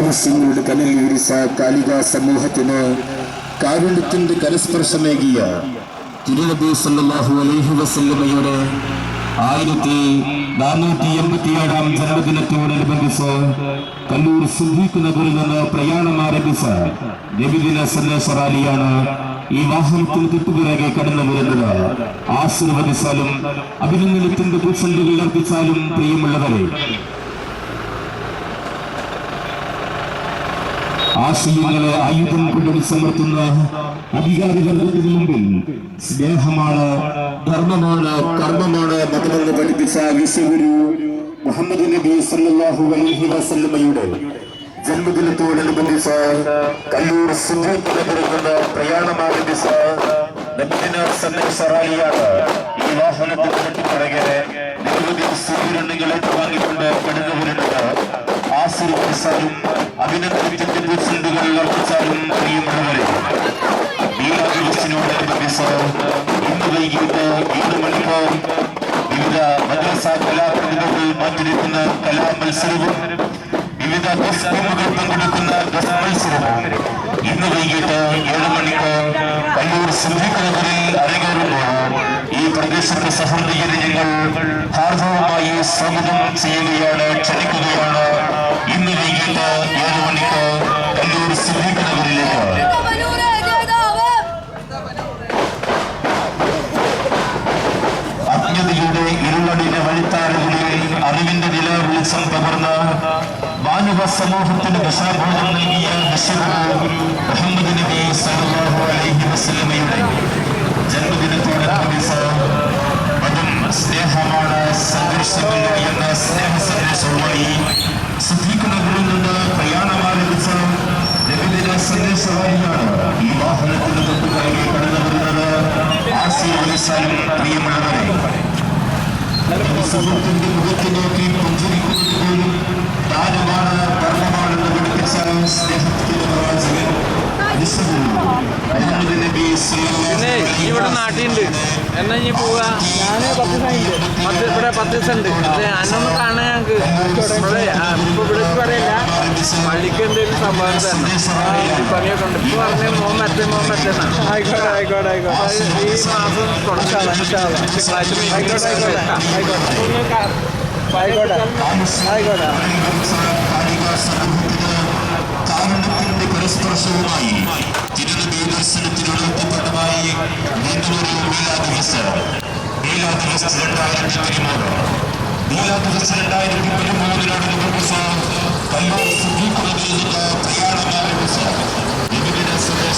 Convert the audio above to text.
സാഹസ്യങ്ങളുടെ കനൽ വീരിച്ച കാലിക സമൂഹത്തിന് കാരുണ്യത്തിന്റെ കരസ്പർശമേകിയ തിരുനബി സല്ലല്ലാഹു അലൈഹി വസല്ലമയുടെ 1487 ജന്മദിനത്തോടനുബന്ധിച്ച് കല്ലൂർ സിദ്ദീഖ് നഗറിൽ നിന്ന് പ്രയാണം ആരംഭിച്ച നബിദിന സന്ദേശ റാലിയാണ് ഈ വാഹനത്തിന് തൊട്ടുപിറകെ കടന്നു വരുന്നത്. ആശീർവദിച്ചാലും അഭിനന്ദനത്തിന്റെ പൂച്ചെണ്ടുകൾ അർപ്പിച്ചാലും പ്രിയമുള്ളവരെ, ആശയങ്ങളെ ആയുധം കൊണ്ടടിച്ചമർത്തുന്ന അധികാരിവർഗത്തിന് മുമ്പിൽ സ്നേഹമാണ്, ധർമ്മമാണ്, കർമ്മമാണ് മതമെന്ന് പഠിപ്പിച്ച വിശ്വഗുരു മുഹമ്മദ് നബി സല്ലല്ലാഹു അലൈഹി വസല്ലമയുടെ ജന്മദിനത്തോടനുബന്ധിച്ച് കല്ലൂർ സിദ്ദീഖ് നഗറിൽ നിന്ന് പ്രയാണം ആരംഭിച്ച നബിദിന സന്ദേശ റാലിയാണ് ഈ വാഹനത്തിന് തൊട്ടുപിറകെ നിരവധി സ്വീകരണങ്ങൾ ഏറ്റുവാങ്ങിക്കൊണ്ട് കടന്നു വരുന്നത്. ആശീർവദിച്ചാലും അഭിനന്ദനത്തിന്റെ പൂച്ചെണ്ടുകൾ അർപ്പിച്ചാലും പ്രിയമുള്ളവരെ, ദിവസത്തിനോടനുബന്ധിച്ച് ഇന്ന് വൈകിട്ട് 7 മണിക്ക് വിവിധ മദ്രസ കലാപ്രതിഭകൾ മാറ്റിരിക്കുന്ന കലാമത്സരവും വിവിധ ഗസ്റ്റുകൾ പങ്കെടുക്കുന്ന ഗസ്റ്റ് മത്സരവും ഇന്ന് വൈകിട്ട് 7 മണിക്ക് കല്ലൂർ സിദ്ദീഖ് നഗറിൽ അരങ്ങേറുമ്പോൾ ഈ പ്രദേശത്തെ സഹോദരിയെ ഞങ്ങൾ ഹാർദവമായി സ്വാഗതം ചെയ്യുകയാണ്, ക്ഷണിക്കുകയാണ്. ഇന്ന് വൈകിട്ട് 7 മണിക്ക് കല്ലൂർ സിദ്ദീഖ് നഗറിലേക്ക് അജ്ഞതയുടെ ഇരുളടിന്റെ വഴിത്താരകളിൽ അറിവിന്റെ നില വെളിച്ചം പകർന്ന മാനവ സമൂഹത്തിന് ദശാബോധം നൽകിയ വിശ്വഗുരു മുഹമ്മദ് നബി സല്ലല്ലാഹു അലൈഹി വസല്ലമയുടെ ജന്മദിനത്തോടനുബന്ധിച്ച് മതം സ്നേഹമാണ്, സംഘർഷമില്ല എന്ന സ്നേഹ സന്ദേശവുമായി സിദ്ദീഖ് നഗറിൽ നിന്ന് പ്രയാണം ആരംഭിച്ച നബിദിന സന്ദേശ റാലിയാണ് ഈ വാഹനത്തിന് തൊട്ടുപിറകെ കടന്നു വരുന്നത്. ആശീർവദിച്ചാലും പ്രിയമുള്ളവരെ, സുഹൃത്തിന്റെ മുഖത്ത് നോക്കി പുഞ്ചിരിക്കുന്നത് പോലും ദാനമാണ്, ധർമ്മമാണെന്ന് പഠിപ്പിച്ച സ്നേഹത്തിന്റെ പ്രവാചകൻ ഇവിടെ നാട്ടിലുണ്ട് എന്നാ ഇനി പോവുക. ഞാന് 10 ദിവസം ഇവിടെ 10 ദിവസം ഉണ്ട്. അന്നൊന്നും കാണാൻ ഞങ്ങൾക്ക് ഇവിടെ ഇപ്പൊ ഇവിടെ പറയില്ല. പള്ളിക്ക് എന്തെങ്കിലും സംഭവം തന്നെ പണിയൊക്കെ ഉണ്ട്. ഇപ്പൊ പറഞ്ഞ മോൻ മറ്റേ ആയിക്കോട്ടെ ആയിക്കോട്ടെ ആയിക്കോട്ടെ. ഈ മാസം തുടങ്ങാം തിങ്കളാഴ്ച ആയിക്കോട്ടെ ആയിക്കോട്ടെ. കാരുണ്യത്തിന്റെ പരസ്പർശവുമായി തിരുനബി ദർശനത്തിനുള്ള ബന്ധപ്പെട്ടമായി വീണ്ടുമൊരു മീലാദുദിവസ് 2013 കല്ലൂർ സിദ്ദീഖ് നഗറിൽ നിന്ന് പ്രയാണം ആരംഭിച്ച നബിദിന സന്ദേശ